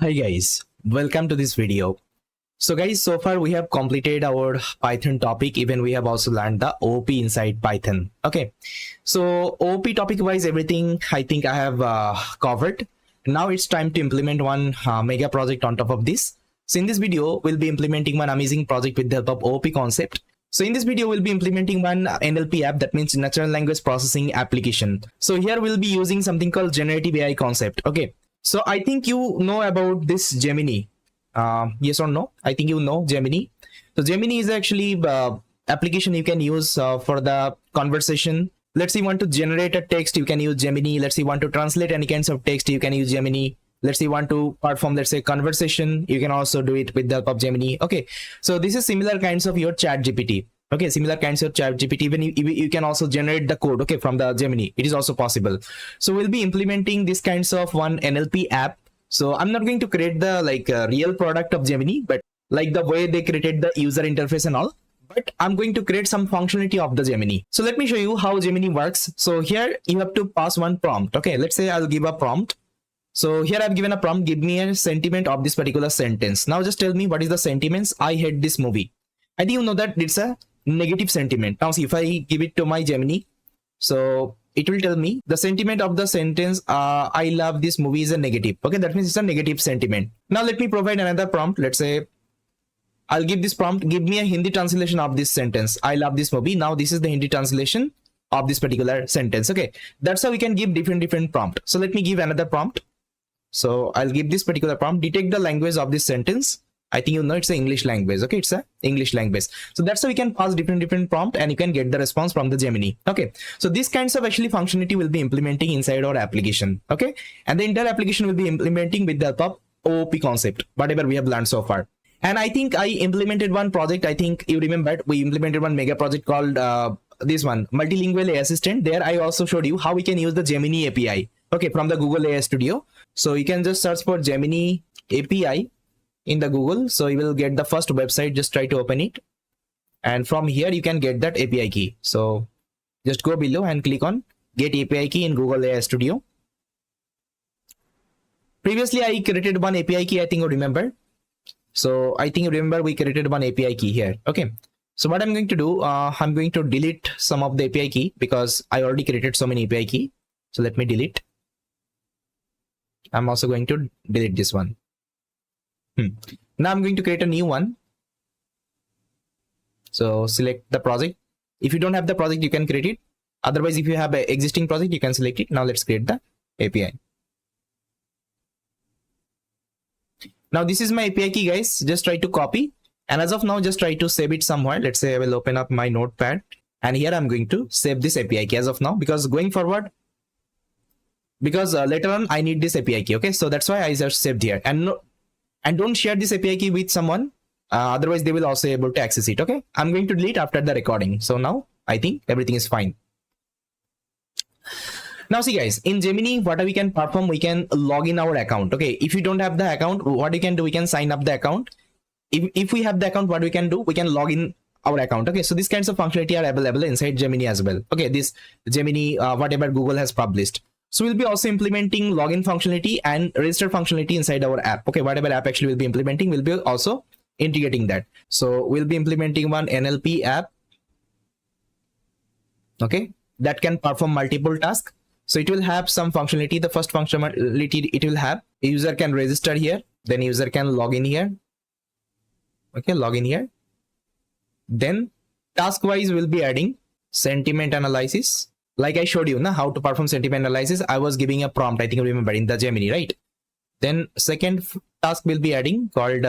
Hi guys, welcome to this video. So guys, so far we have completed our Python topic. Even we have also learned the OOP inside Python. Okay, so OOP topic wise, everything I think I have covered. Now it's time to implement one mega project on top of this. So in this video, we'll be implementing one amazing project with the help of OOP concept. So in this video, we'll be implementing one NLP app, that means natural language processing application. So here we'll be using something called generative AI concept. Okay. So I think you know about this Gemini. Yes or no? I think you know Gemini. So Gemini is actually application you can use for the conversation. Let's say you want to generate a text, you can use Gemini. Let's say you want to translate any kinds of text, you can use Gemini. Let's say you want to perform, let's say, conversation, you can also do it with the help of Gemini. Okay, so this is similar kinds of your chat GPT. Okay, similar kinds of chat GPT. Even you can also generate the code, okay, from the Gemini. It is also possible. So we'll be implementing this kinds of one NLP app. So I'm not going to create the real product of Gemini, but like the way they created the user interface and all. But I'm going to create some functionality of the Gemini. So let me show you how Gemini works. So here you have to pass one prompt. Okay, let's say I'll give a prompt. So here I've given a prompt, give me a sentiment of this particular sentence. Now just tell me what is the sentiments. I hate this movie. I think you know that it's a negative sentiment. Now see, if I give it to my Gemini, so it will tell me the sentiment of the sentence, I love this movie, is a negative. Okay, that means it's a negative sentiment. Now let me provide another prompt. Let's say I'll give this prompt, give me a Hindi translation of this sentence, I love this movie. Now this is the Hindi translation of this particular sentence. Okay, that's how we can give different prompt. So let me give another prompt. So I'll give this particular prompt, detect the language of this sentence. I think you know it's an English language. Okay, it's a English language. So that's how we can pass different prompt and you can get the response from the Gemini. Okay, so these kinds of actually functionality will be implementing inside our application. Okay, and the entire application will be implementing with the help of OOP concept, whatever we have learned so far. And I think I implemented one project. I think you remembered we implemented one mega project called this one, multilingual AI assistant. There I also showed you how we can use the Gemini API. Okay, from the Google AI Studio. So you can just search for Gemini API in the Google. So you will get the first website. Just try to open it. And from here, you can get that API key. So just go below and click on get API key in Google AI Studio. Previously, I created one API key. I think you remember. So I think you remember we created one API key here. Okay. So what I'm going to do, I'm going to delete some of the API key because I already created so many API key. So let me delete. I'm also going to delete this one. Now I'm going to create a new one. So select the project. If you don't have the project, you can create it. Otherwise, if you have an existing project, you can select it. Now let's create the API. Now this is my API key, guys. Just try to copy. And as of now, just try to save it somewhere. Let's say I will open up my notepad. And here I'm going to save this API key as of now, because going forward, because later on I need this API key. Okay, so that's why I just saved here. And don't share this API key with someone, otherwise they will also be able to access it. Okay, I'm going to delete after the recording. So now I think everything is fine. Now see guys, in Gemini, what we can perform, we can log in our account. Okay, if you don't have the account, what you can do, we can sign up the account. If we have the account, what we can do, we can log in our account. Okay, so these kinds of functionality are available inside Gemini as well. Okay, this Gemini, whatever Google has published. So we'll be also implementing login functionality and register functionality inside our app. Okay, whatever app actually we'll be implementing, we'll be also integrating that. So we'll be implementing one NLP app. Okay, that can perform multiple tasks. So it will have some functionality. The first functionality it will have, a user can register here, then user can log in here. Okay, log in here. Then task wise we'll be adding sentiment analysis. Like I showed you now how to perform sentiment analysis. I was giving a prompt, I think you remember, in the Gemini, right? Then second task will be adding called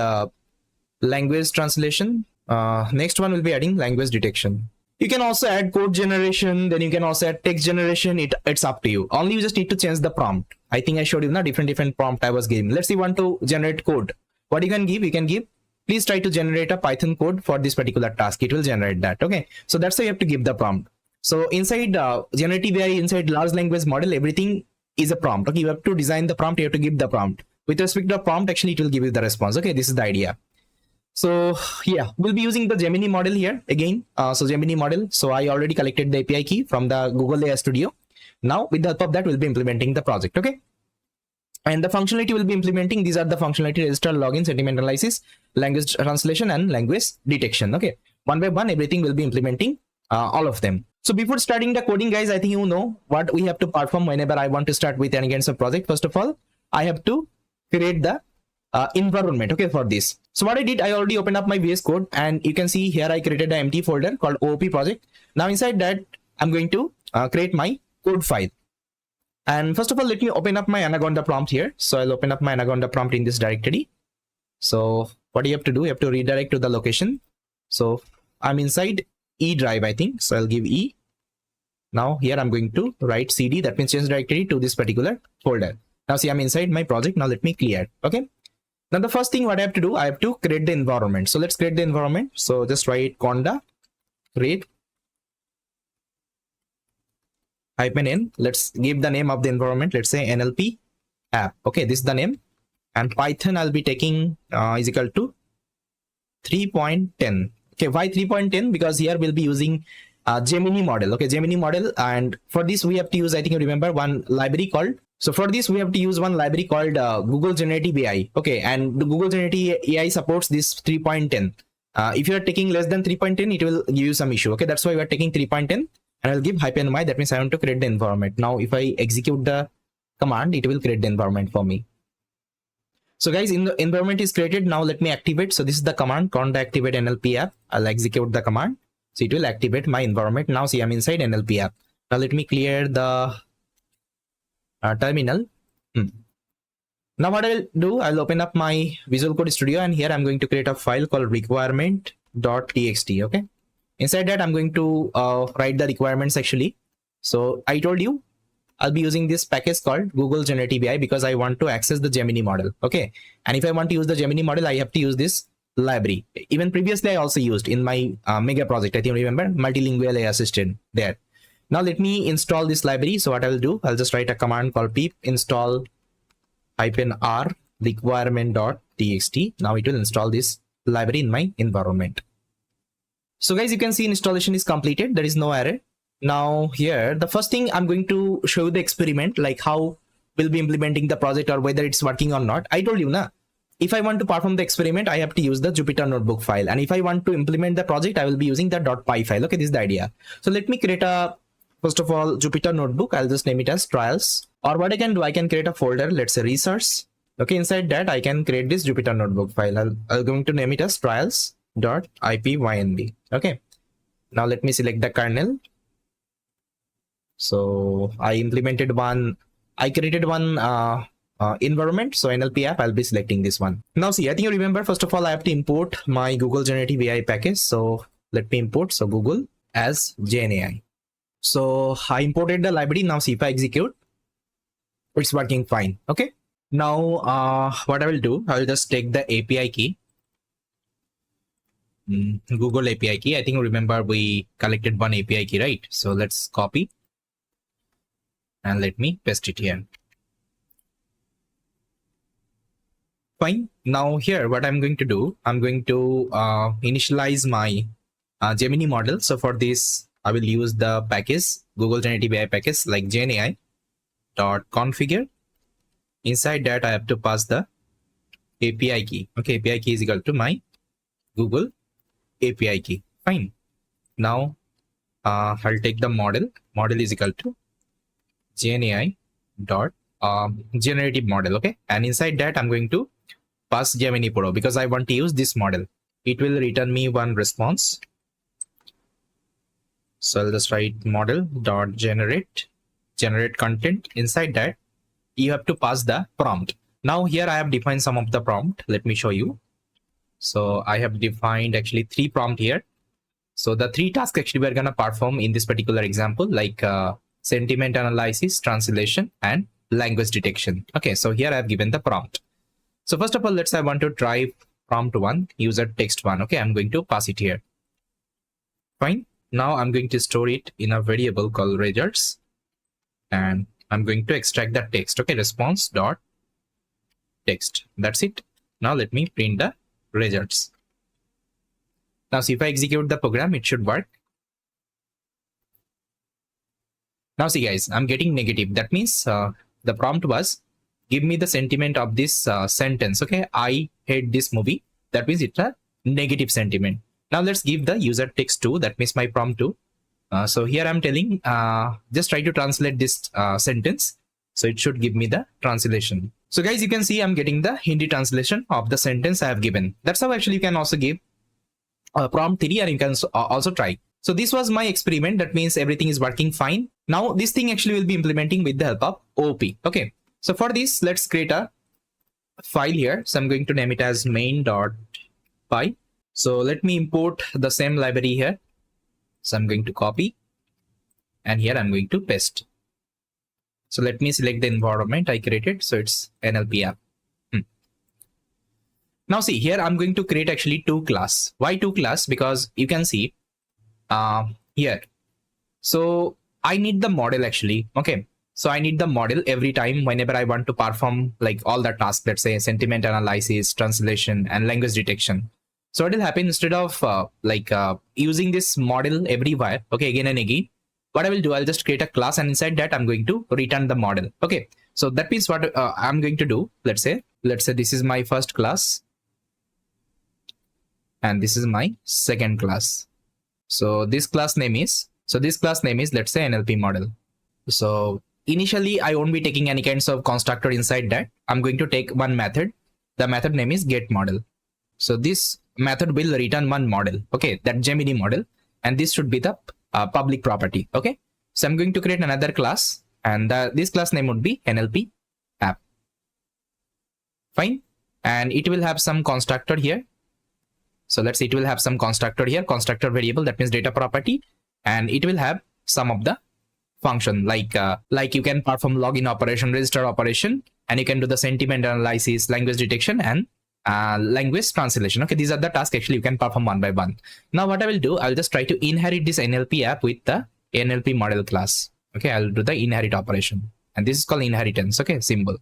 language translation. Next one will be adding language detection. You can also add code generation. Then you can also add text generation. It's up to you. Only you just need to change the prompt. I think I showed you now different prompt I was giving. Let's say you want to generate code. What you can give, please try to generate a Python code for this particular task. It will generate that. Okay. So that's how you have to give the prompt. So inside generative AI, inside large language model, everything is a prompt. Okay, you have to design the prompt, you have to give the prompt. With respect to the prompt, actually, it will give you the response. Okay, this is the idea. So yeah, we'll be using the Gemini model here again. So Gemini model. So I already collected the API key from the Google AI Studio. Now with the help of that, we'll be implementing the project. Okay. And the functionality will be implementing, these are the functionality: register, login, sentiment analysis, language translation, and language detection. Okay, one by one everything will be implementing all of them. So before starting the coding, guys, I think you know what we have to perform whenever I want to start with any kinds of project. First of all, I have to create the environment, okay, for this. So what I did, I already opened up my VS Code, and you can see here I created an empty folder called OOP project. Now inside that, I'm going to create my code file. And first of all, let me open up my Anaconda prompt here. So I'll open up my Anaconda prompt in this directory. So what you have to do, you have to redirect to the location. So I'm inside E drive, I think. So I'll give E. Now here I'm going to write CD, that means change directory to this particular folder. Now see, I'm inside my project. Now let me clear. Okay. Now the first thing what I have to do, I have to create the environment. So let's create the environment. So just write conda create -n. Let's give the name of the environment. Let's say NLP app. Okay, this is the name. And Python I'll be taking is equal to 3.10. Okay, why 3.10? Because here we'll be using Gemini model. Okay, Gemini model. And for this we have to use, I think you remember, one library called. So for this we have to use one library called Google Generative AI. Okay, and the Google Generative AI supports this 3.10. If you are taking less than 3.10, it will give you some issue. Okay, that's why we are taking 3.10. And I'll give -y, that means I want to create the environment. Now if I execute the command, it will create the environment for me. So guys, in the environment is created. Now let me activate. So this is the command, conda activate NLP app. I'll execute the command. So it will activate my environment. Now see, I'm inside NLP app. Now let me clear the terminal. Now what I'll do, I'll open up my Visual Code Studio, and here I'm going to create a file called requirement.txt. Okay. Inside that, I'm going to write the requirements actually. So I told you I'll be using this package called Google Generative AI because I want to access the Gemini model. Okay. And if I want to use the Gemini model, I have to use this library. Even previously, I also used in my mega project. I think you remember, multilingual AI assistant there. Now let me install this library. So what I will do, I'll just write a command called pip install -r requirement.txt. Now it will install this library in my environment. So guys, you can see installation is completed. There is no error. Now here, the first thing I'm going to show you the experiment, like how we'll be implementing the project or whether it's working or not. I told you, if I want to perform the experiment, I have to use the Jupyter notebook file. And if I want to implement the project, I will be using the .py file. Okay, this is the idea. So let me create a, first of all, Jupyter notebook. I'll just name it as trials. Or what I can do, I can create a folder, let's say research. Okay, inside that, I can create this Jupyter notebook file. I'm going to name it as trials.ipynb. Okay, now let me select the kernel. So I created one environment. So NLP app, I'll be selecting this one. Now see, I think you remember, first of all, I have to import my Google Generative AI package. So let me import. So Google as GenAI. So I imported the library. Now see, if I execute, it's working fine. Okay. Now what I will do, I will just take the API key. Google API key. I think remember we collected one API key, right? So let's copy and let me paste it here. Fine. Now here, what I'm going to do, I'm going to initialize my Gemini model. So for this, I will use the package, Google Generative AI package like GenAI.configure. Inside that, I have to pass the API key. Okay, API key is equal to my Google API key. Fine. Now I'll take the model. Model is equal to GenAI dot generative model. Okay, and inside that I'm going to pass Gemini Pro because I want to use this model. It will return me one response. So I'll just write model dot generate content. Inside that you have to pass the prompt. Now here I have defined some of the prompt. Let me show you. So I have defined actually 3 prompt here. So the 3 tasks actually we're gonna perform in this particular example, like sentiment analysis, translation, and language detection. Okay, so here I have given the prompt. So first of all, let's say I want to try prompt 1, user text 1. Okay, I'm going to pass it here. Fine. Now I'm going to store it in a variable called results, and I'm going to extract the text. Okay, response dot text. That's it. Now let me print the results. Now see, if I execute the program, it should work. Now see guys, I'm getting negative. That means the prompt was give me the sentiment of this sentence. Okay, I hate this movie. That means it's a negative sentiment. Now let's give the user text 2, that means my prompt 2. So here I'm telling, just try to translate this sentence. So it should give me the translation. So guys, you can see I'm getting the Hindi translation of the sentence I have given. That's how actually you can also give prompt 3, and you can also try. So this was my experiment. That means everything is working fine. Now this thing actually will be implementing with the help of OOP. Okay. So for this, let's create a file here. So I'm going to name it as main.py. So let me import the same library here. So I'm going to copy, and here I'm going to paste. So let me select the environment I created. So it's NLP app. Now see here, I'm going to create actually 2 class. Why 2 class? Because you can see here. So I need the model actually. Okay. So I need the model every time whenever I want to perform like all the tasks, let's say sentiment analysis, translation, and language detection. So what will happen, instead of using this model everywhere, okay, again and again, what I will do, I'll just create a class, and inside that I'm going to return the model. Okay. So that means what I'm going to do, let's say this is my first class, and this is my second class. So this class name is, let's say NLP model. So initially I won't be taking any kinds of constructor inside that. I'm going to take one method. The method name is get model. So this method will return one model. Okay, that Gemini model, and this should be the public property. Okay. So I'm going to create another class, and this class name would be NLP app. Fine. And it will have some constructor here. So let's say it will have some constructor here, constructor variable, that means data property, and it will have some of the function like you can perform login operation, register operation, and you can do the sentiment analysis, language detection, and language translation. Okay, these are the tasks actually you can perform one by one. Now what I will do, I'll just try to inherit this NLP app with the NLP model class. Okay, I'll do the inherit operation, and this is called inheritance. Okay, symbol.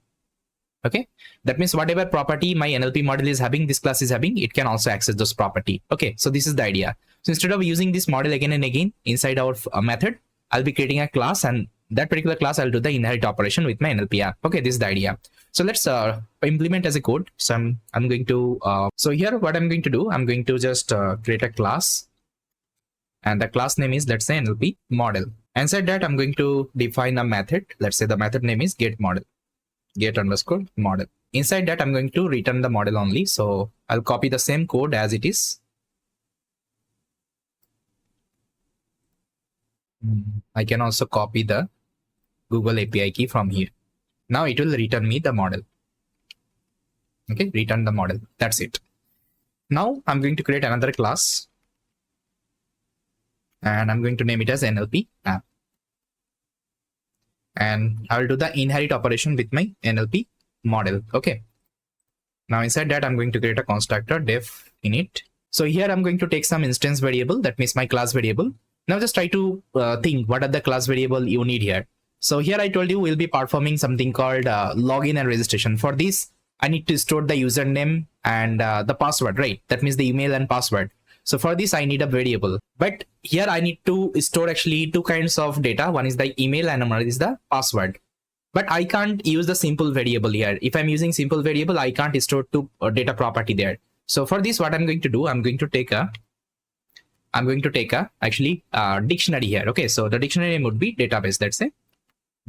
Okay, that means whatever property my NLP model is having, this class is having, it can also access those property. Okay, so this is the idea. So instead of using this model again and again inside our method, I'll be creating a class, and that particular class I'll do the inherit operation with my NLP app. Okay, this is the idea. So let's implement as a code. So I'm going to so here what I'm going to do, I'm going to just create a class, and the class name is, let's say, NLP model. Inside that I'm going to define a method. Let's say the method name is get model, get underscore model. Inside that I'm going to return the model only. So I'll copy the same code as it is. I can also copy the Google API key from here. Now it will return me the model. Okay, return the model. That's it. Now I'm going to create another class, and I'm going to name it as NLP app. And I will do the inherit operation with my NLP model. Okay. Now inside that I'm going to create a constructor def init. So here I'm going to take some instance variable, that means my class variable. Now just try to think what are the class variable you need here. So here I told you we'll be performing something called login and registration. For this, I need to store the username and the password, right? That means the email and password. So for this, I need a variable. But here I need to store actually 2 kinds of data. One is the email and another is the password. But I can't use the simple variable here. If I'm using simple variable, I can't store 2 data property there. So for this, what I'm going to do, I'm going to take a actually dictionary here. Okay, so the dictionary name would be database. Let's say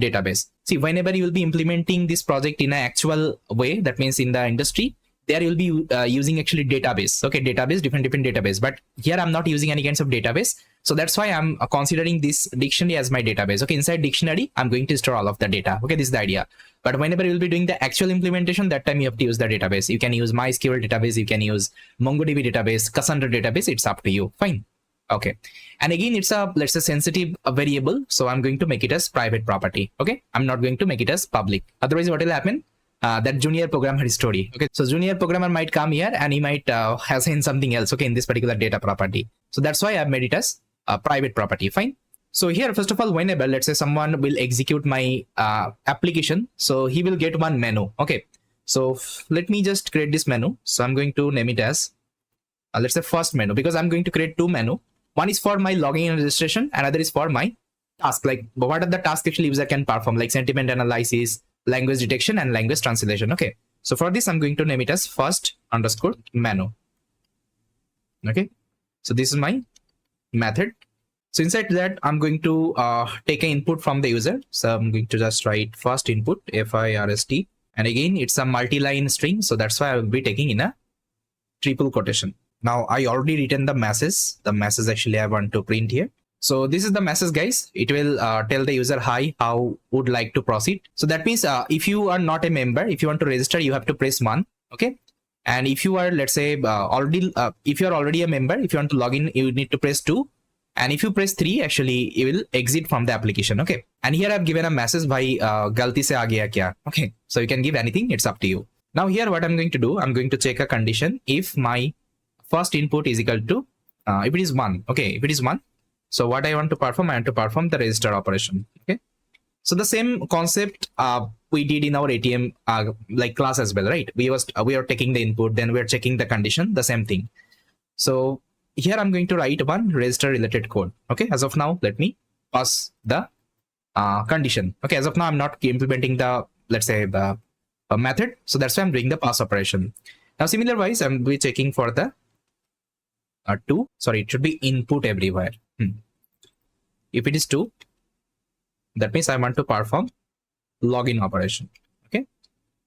database. See, whenever you will be implementing this project in an actual way, that means in the industry, there you'll be using actually database. Okay, database, different database. But here I'm not using any kinds of database. So that's why I'm considering this dictionary as my database. Okay, inside dictionary, I'm going to store all of the data. Okay, this is the idea. But whenever you'll be doing the actual implementation, that time you have to use the database. You can use MySQL database, you can use MongoDB database, Cassandra database. It's up to you. Fine. Okay. And again, it's a, let's say, sensitive variable. So I'm going to make it as private property. Okay. I'm not going to make it as public. Otherwise, what will happen? That junior programmer story. Okay. So junior programmer might come here and he might have seen something else. Okay. In this particular data property. So that's why I've made it as a private property. Fine. So here, first of all, whenever, let's say, someone will execute my application, so he will get one menu. Okay. So let me just create this menu. So I'm going to name it as, let's say, first menu, because I'm going to create 2 menu. One is for my login and registration, another is for my task. Like what are the tasks actually user can perform, like sentiment analysis, language detection and language translation. Okay, so for this I'm going to name it as first underscore menu. Okay, so this is my method. So inside that I'm going to take an input from the user. So I'm going to just write first input first, and again it's a multi-line string, so that's why I will be taking in a triple quotation. Now I already written the message actually I want to print here. So this is the message, guys. It will tell the user hi, how would like to proceed. So that means if you are not a member, if you want to register, you have to press 1. Okay, and if you are, let's say, if you are already a member, if you want to log in, you need to press 2. And if you press 3, actually you will exit from the application. Okay, and here I've given a message by galti se aa gaya kya. Okay, so you can give anything, it's up to you. Now here what I'm going to do, I'm going to check a condition if my first input is equal to if it is 1. Okay, if it is 1, so what I want to perform, I want to perform the register operation. Okay, so the same concept we did in our ATM like class as well, right? We are taking the input, then we are checking the condition, the same thing. So here I'm going to write one register related code. Okay, as of now, let me pass the condition. Okay, as of now, I'm not implementing the, let's say, the method. So that's why I'm doing the pass operation. Now, similar wise, I'm be checking for the 2. Sorry, it should be input everywhere. If it is 2, that means I want to perform login operation. Okay,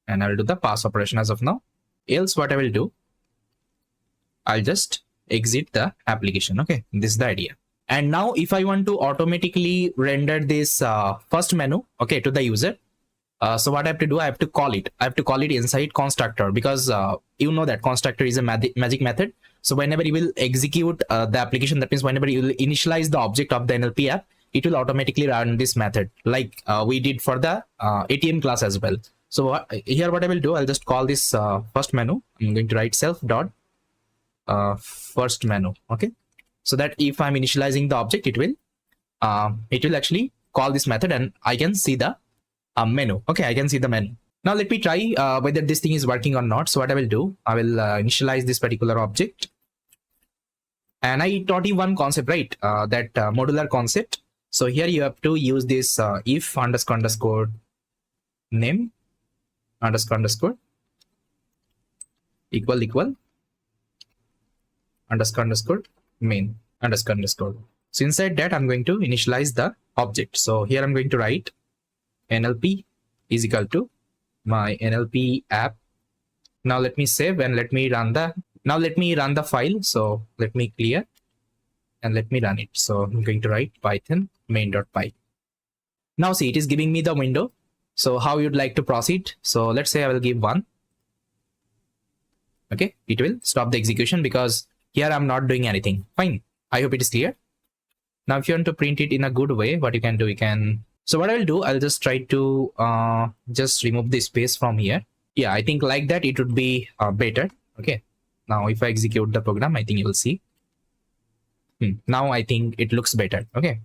and I will do the pass operation as of now. Else, what I will do, I'll just exit the application. Okay, this is the idea. And now if I want to automatically render this first menu, okay, to the user, so what I have to do, I have to call it inside constructor, because you know that constructor is a magic method. So whenever you will execute the application, that means whenever you will initialize the object of the NLP app, it will automatically run this method, like we did for the ATM class as well. So here what I will do, I'll just call this first menu. I'm going to write self dot first menu. Okay, so that if I'm initializing the object, it will actually call this method, and I can see the menu. Okay, I can see the menu. Now let me try whether this thing is working or not. So what I will do, I will initialize this particular object, and I taught you one concept, right? That modular concept. So here you have to use this if underscore name underscore equal underscore main underscore. So inside that I'm going to initialize the object. So here I'm going to write NLP is equal to my NLP app. Now let me save and let me run the file. So let me clear and let me run it. So I'm going to write python main.py. Now see, it is giving me the window. So how you'd like to proceed? So let's say I will give 1. Okay, it will stop the execution because here I'm not doing anything. Fine, I hope it is clear. Now if you want to print it in a good way, what you can do, so what I will do, I'll just try to just remove the space from here. Yeah, I think like that it would be better. Okay, now if I execute the program, I think you will see. Now I think it looks better. Okay,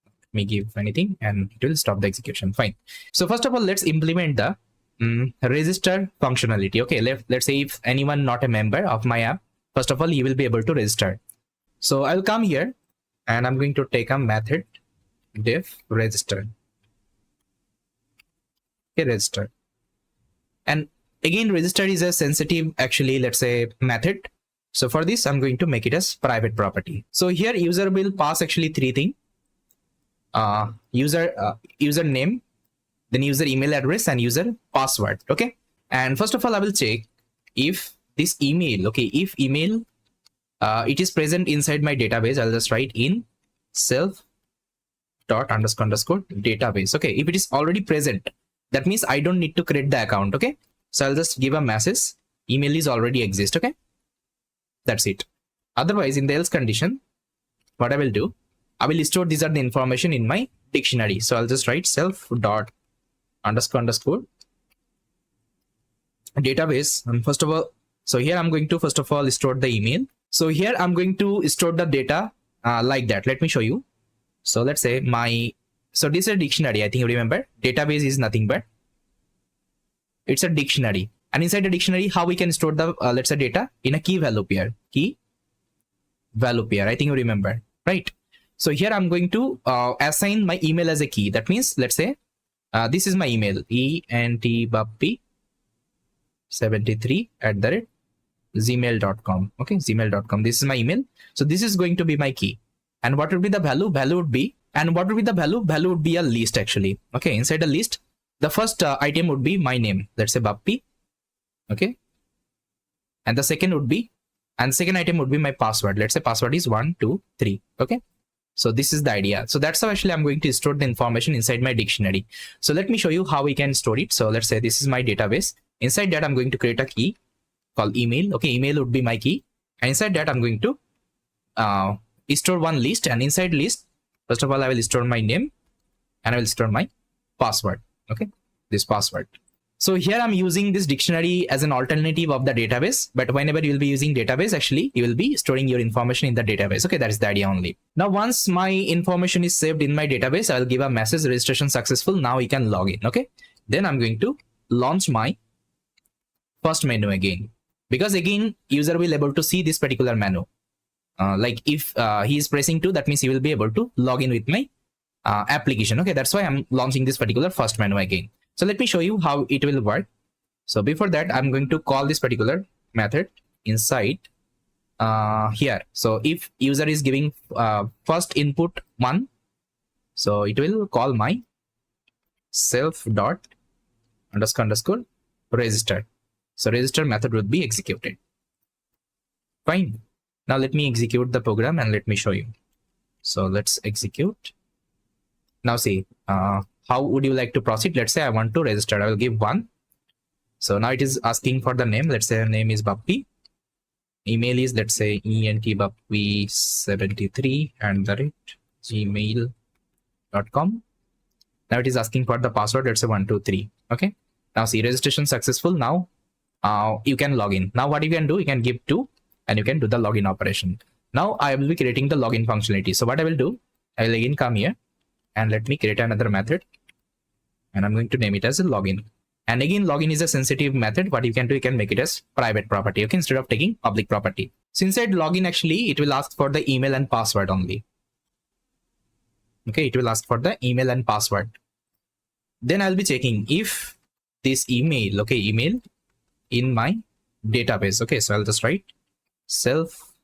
let me give anything and it will stop the execution. Fine. So first of all, let's implement the register functionality. Okay, let's say if anyone not a member of my app, first of all, you will be able to register. So I'll come here and I'm going to take a method def register. Okay, register. And again, register is a sensitive, actually, let's say, method. So for this, I'm going to make it as private property. So here user will pass actually 3 things. User name, then user email address and user password. Okay. And first of all, I will check if this email, okay, if email, it is present inside my database. I'll just write in self dot underscore database. Okay. If it is already present, that means I don't need to create the account. Okay. So I'll just give a message. Email is already exist. Okay. That's it. Otherwise, in the else condition, what I will do, I will store these are the information in my dictionary. So I'll just write self dot underscore database. And first of all, so here I'm going to first of all store the email. So here I'm going to store the data like that. Let me show you. So let's say so this is a dictionary. I think you remember database is nothing but it's a dictionary. And inside the dictionary, how we can store the let's say data in a key value pair. I think you remember, right? So here I'm going to assign my email as a key. That means let's say This is my email, entbappy73@gmail.com. Okay, gmail.com. This is my email. So this is going to be my key. And what would be the value? Value would be a list actually. Okay, inside the list, the first item would be my name. Let's say Bappy. Okay. And the second item would be my password. Let's say password is 123. Okay. So this is the idea. So that's how actually I'm going to store the information inside my dictionary. So let me show you how we can store it. So let's say this is my database. Inside that, I'm going to create a key called email. Okay, email would be my key. And inside that, I'm going to store one list. And inside list, first of all, I will store my name and I will store my password. Okay, this password. So here I'm using this dictionary as an alternative of the database, but whenever you will be using database, actually you will be storing your information in the database. Okay, that is the idea only. Now, once my information is saved in my database, I'll give a message, registration successful. Now you can log in. Okay, then I'm going to launch my first menu again, because again user will able to see this particular menu. Like if he is pressing 2, that means he will be able to log in with my application. Okay, that's why I'm launching this particular first menu again. So let me show you how it will work. So before that, I'm going to call this particular method inside here. So if user is giving first input 1, so it will call my self dot underscore register. So register method would be executed. Fine. Now let me execute the program and let me show you. So let's execute. Now see, how would you like to proceed? Let's say I want to register. I will give 1. So now it is asking for the name. Let's say name is Bappy. Email is, let's say, entbappy73@gmail.com. Now it is asking for the password. Let's say 123. Okay. Now see, registration successful. Now you can log in. Now what you can do, you can give 2 and you can do the login operation. Now I will be creating the login functionality. So what I will do, I will again come here and let me create another method. And I'm going to name it as a login. And again, login is a sensitive method. What you can do, you can make it as private property. Okay, instead of taking public property. So inside login, actually, it will ask for the email and password only. Okay, it will ask for the email and password. Then I'll be checking if this email, okay, email in my database. Okay, so I'll just write self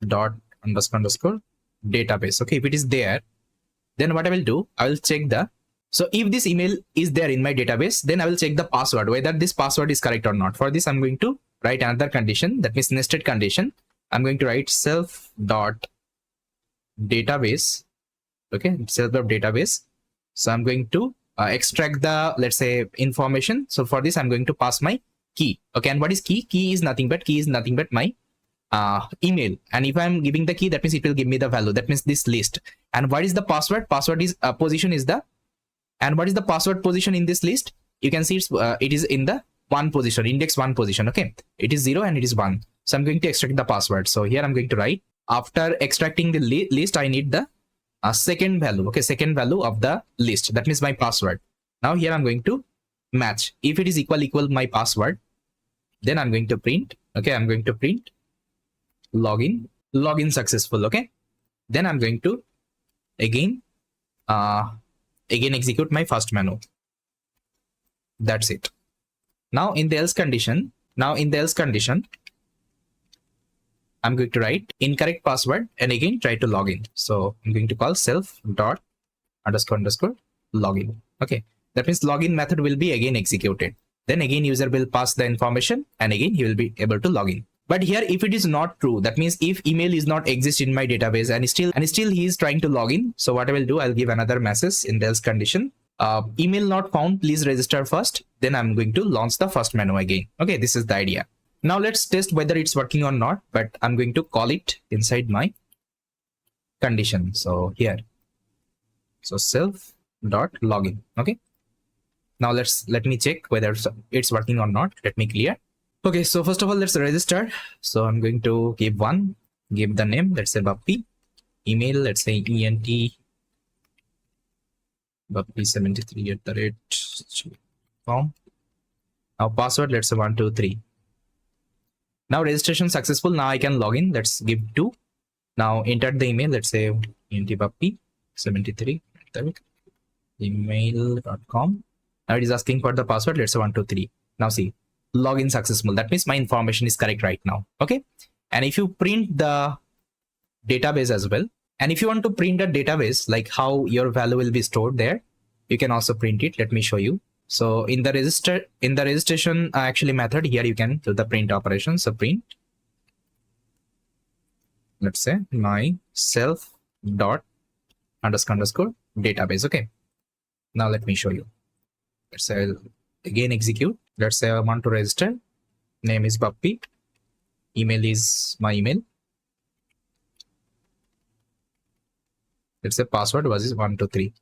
dot underscore database. Okay, if it is there, then what I will do, I will check the, so if this email is there in my database, then I will check the password, whether this password is correct or not. For this, I'm going to write another condition, that means nested condition. I'm going to write self dot database. Okay, self dot database. So I'm going to extract the, let's say, information. So for this, I'm going to pass my key. Okay, and what is key? Key is nothing but my email. And if I'm giving the key, that means it will give me the value. That means this list. And what is the password? Password is position is the, and what is the password position in this list? You can see it is in the 1 position, index 1 position. Okay, it is 0 and it is 1. So I'm going to extract the password. So here I'm going to write, after extracting the list, I need the second value. Okay, second value of the list. That means my password. Now here I'm going to match. If it is equal my password, then I'm going to print. Okay, I'm going to print login successful. Okay, then I'm going to again execute my first menu. That's it. Now in the else condition, I'm going to write incorrect password and again try to log in. So I'm going to call self dot underscore login. Okay, that means login method will be again executed. Then again user will pass the information and again he will be able to log in. But here, if it is not true, that means if email is not exist in my database and still he is trying to log in. So what I will do, I'll give another message in the else condition. Email not found, please register first. Then I'm going to launch the first menu again. Okay, this is the idea. Now let's test whether it's working or not, but I'm going to call it inside my condition. So here, so self dot login. Okay. Now let me check whether it's working or not. Let me clear. Okay, so first of all, let's register. So I'm going to give 1, give the name, let's say Bappy. Email, let's say Bappy73@gmail.com. Now password, let's say 123. Now registration successful. Now I can log in. Let's give 2. Now enter the email, let's say Bappy73. email.com. Now it is asking for the password. Let's say 123. Now see, login successful. That means my information is correct right now. Okay. And if you print the database as well, and if you want to print a database, like how your value will be stored there, you can also print it. Let me show you. So in the registration actually method here, you can do the print operation. So print, let's say myself dot underscore database. Okay. Now let me show you. Let's say I'll again execute. Let's say I want to register. Name is Bappy. Email is my email. Let's say password was 123.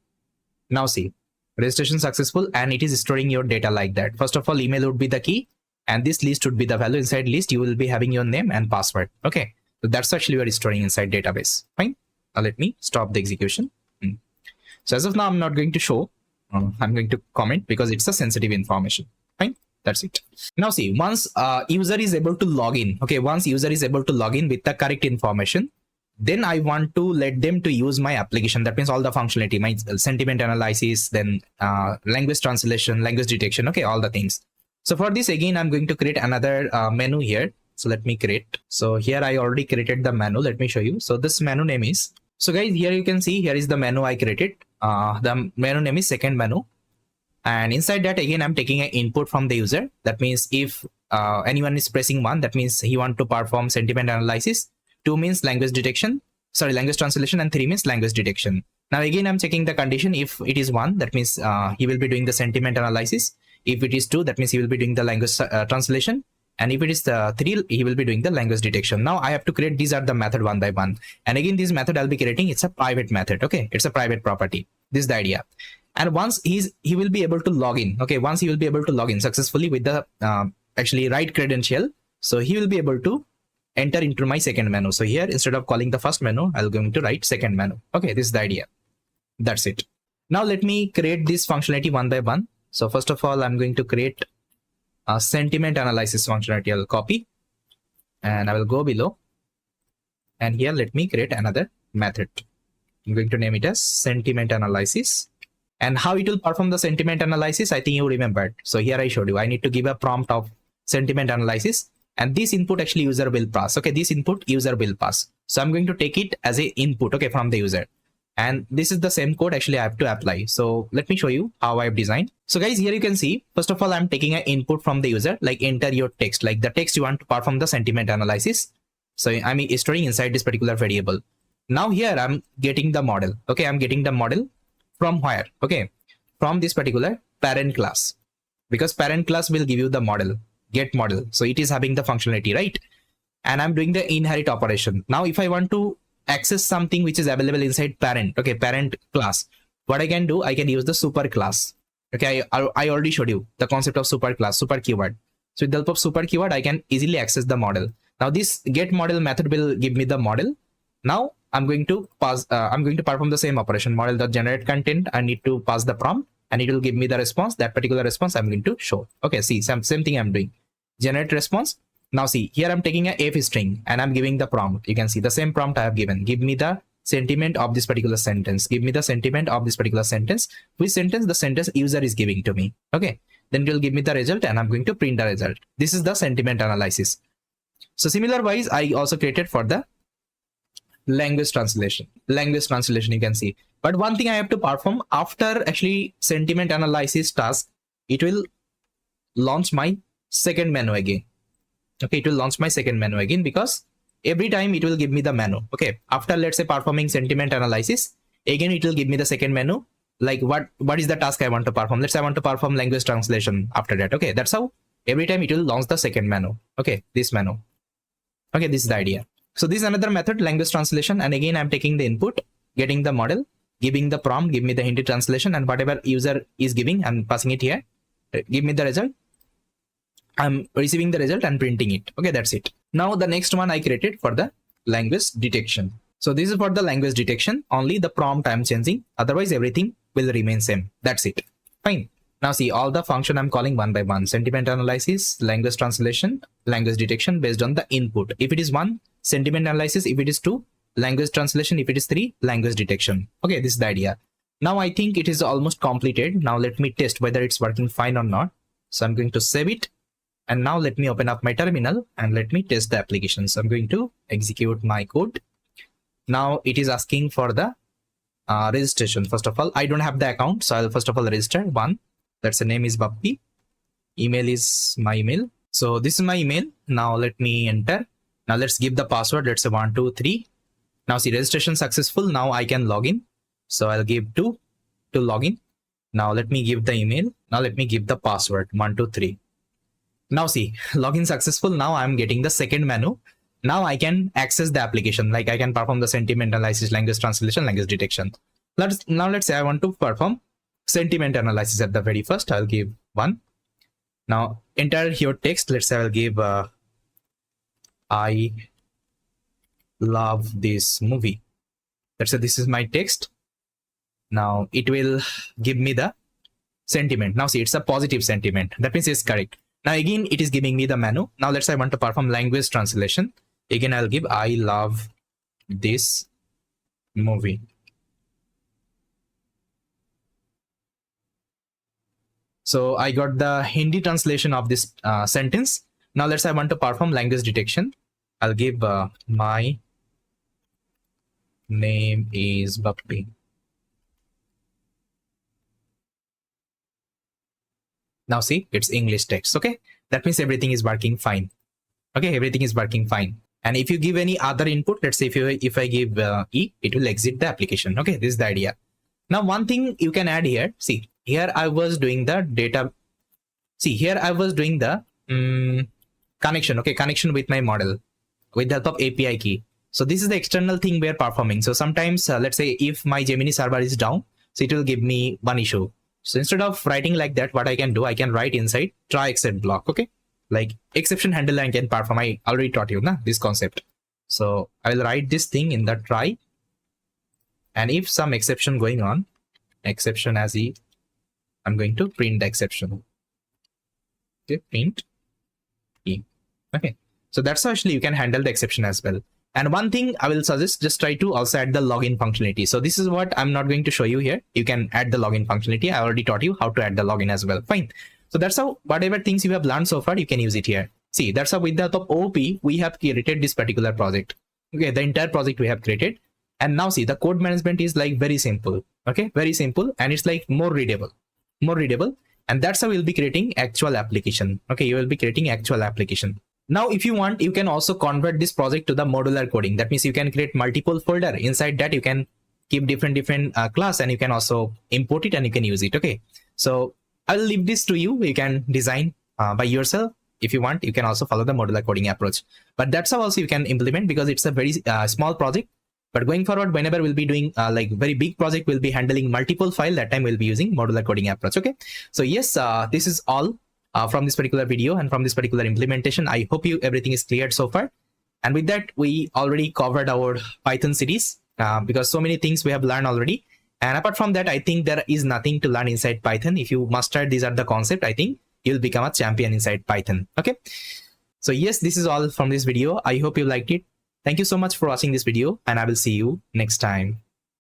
Now see, registration successful, and it is storing your data like that. First of all, email would be the key, and this list would be the value. Inside list, you will be having your name and password. Okay, so that's actually what is storing inside database. Fine. Now let me stop the execution. So as of now, I'm not going to show. I'm going to comment because it's a sensitive information. Fine. That's it. Now see, once user is able to log in. Okay, once user is able to log in with the correct information, then I want to let them to use my application. That means all the functionality, my sentiment analysis, then language translation, language detection. Okay, all the things. So for this, again, I'm going to create another menu here. So let me create. So here I already created the menu. Let me show you. So this menu name is, so guys, here you can see, here is the menu I created. The menu name is second menu. And inside that, again, I'm taking an input from the user. That means if anyone is pressing 1, that means he want to perform sentiment analysis. 2 means language detection, sorry, language translation, and 3 means language detection. Now again, I'm checking the condition. If it is 1, that means he will be doing the sentiment analysis. If it is 2, that means he will be doing the language translation. And if it is 3, he will be doing the language detection. Now I have to create, these are the method one by one. And again, this method I'll be creating, it's a private method. Okay, it's a private property. This is the idea. And once he will be able to log in. Okay, once he will be able to log in successfully with the actually right credential, so he will be able to enter into my second menu. So here, instead of calling the first menu, I'm going to write second menu. Okay, this is the idea. That's it. Now let me create this functionality one by one. So first of all, I'm going to create a sentiment analysis functionality. I'll copy and I will go below. And here, let me create another method. I'm going to name it as sentiment analysis. And how it will perform the sentiment analysis, I think you remembered. So here I showed you, I need to give a prompt of sentiment analysis. And this input actually user will pass. Okay, this input user will pass. So I'm going to take it as a input, okay, from the user. And this is the same code actually I have to apply. So let me show you how I've designed. So guys, here you can see, first of all, I'm taking an input from the user, like enter your text, like the text you want to perform the sentiment analysis. So I'm storing inside this particular variable. Now here I'm getting the model. Okay, I'm getting the model from where? Okay, from this particular parent class, because parent class will give you the model. Get model, so it is having the functionality, right? And I'm doing the inherit operation. Now if I want to access something which is available inside parent, okay, parent class, what I can do, I can use the super class. Okay, I already showed you the concept of super class, super keyword. So with the help of super keyword, I can easily access the model. Now this get model method will give me the model. Now I'm going to pass, I'm going to perform the same operation, model.generate content. I need to pass the prompt and it will give me the response. That particular response I'm going to show. Okay, see, same thing I'm doing. Generate response. Now see, here I'm taking a f string and I'm giving the prompt. You can see the same prompt I have given. Give me the sentiment of this particular sentence. Give me the sentiment of this particular sentence. Which sentence? The sentence user is giving to me. Okay, then it will give me the result and I'm going to print the result. This is the sentiment analysis. So similar wise, I also created for the language translation. Language translation, you can see. But one thing I have to perform after actually sentiment analysis task, it will launch my second menu again. Okay, it will launch my second menu again because every time it will give me the menu. Okay, after let's say performing sentiment analysis, again it will give me the second menu. Like what is the task I want to perform? Let's say I want to perform language translation after that. Okay, that's how every time it will launch the second menu. Okay, this menu. Okay, this is the idea. So this is another method, language translation. And again, I'm taking the input, getting the model, giving the prompt, give me the Hindi translation, and whatever user is giving, I'm passing it here. Give me the result. I'm receiving the result and printing it. Okay, that's it. Now the next one I created for the language detection. So this is for the language detection. Only the prompt I'm changing. Otherwise, everything will remain same. That's it. Fine. Now see, all the function I'm calling one by one. Sentiment analysis, language translation, language detection based on the input. If it is 1, sentiment analysis. If it is 2, language translation. If it is 3, language detection. Okay, this is the idea. Now I think it is almost completed. Now let me test whether it's working fine or not. So I'm going to save it. And now let me open up my terminal and let me test the application. So I'm going to execute my code. Now it is asking for the registration. First of all, I don't have the account. So I'll first of all register one. That's the name is Bappy. Email is my email. So this is my email. Now let me enter. Now let's give the password. Let's say 123. Now see, registration successful. Now I can log in. So I'll give 2 to login. Now let me give the email. Now let me give the password 123. Now see, login successful. Now I'm getting the second menu. Now I can access the application. Like I can perform the sentiment analysis, language translation, language detection. Let's say I want to perform sentiment analysis at the very first. I'll give 1. Now enter your text. Let's say I'll give I love this movie. Let's say this is my text. Now it will give me the sentiment. Now see, it's a positive sentiment. That means it's correct. Now again, it is giving me the menu. Now let's say I want to perform language translation. Again, I'll give I love this movie. So I got the Hindi translation of this sentence. Now let's say I want to perform language detection. I'll give my name is Bappy. Now see, it's English text. Okay, that means everything is working fine. Okay, everything is working fine. And if you give any other input, let's say if I give E, it will exit the application. Okay, this is the idea. Now one thing you can add here. See, here I was doing the data. See, here I was doing the connection. Okay, connection with my model with the help of API key. So this is the external thing we are performing. So sometimes let's say if my Gemini server is down, so it will give me one issue. So instead of writing like that, what I can do, I can write inside try except block. Okay, like exception handle I can perform. I already taught you this concept. So I will write this thing in the try, and if some exception going on, exception as E, I'm going to print the exception. Okay, print E. Okay, so that's how actually you can handle the exception as well. And one thing I will suggest, just try to also add the login functionality. So this is what I'm not going to show you here. You can add the login functionality. I already taught you how to add the login as well. Fine. So that's how whatever things you have learned so far, you can use it here. See, that's how with the help of OP, we have created this particular project. Okay, the entire project we have created. And now see, the code management is like very simple. Okay, very simple. And it's like more readable. And that's how we'll be creating actual application. Okay, you will be creating actual application. Now, if you want, you can also convert this project to the modular coding. That means you can create multiple folder. Inside that, you can keep different class, and you can also import it and you can use it. Okay, so I'll leave this to you. You can design by yourself. If you want, you can also follow the modular coding approach. But that's how also you can implement, because it's a very small project. But going forward, whenever we'll be doing like very big project, we'll be handling multiple file. That time we'll be using modular coding approach. Okay, so yes, this is all. From this particular video and from this particular implementation. I hope everything is cleared so far. And with that, we already covered our Python series because so many things we have learned already. And apart from that, I think there is nothing to learn inside Python. If you master these are the concept, I think you'll become a champion inside Python. Okay. So yes, this is all from this video. I hope you liked it. Thank you so much for watching this video, and I will see you next time.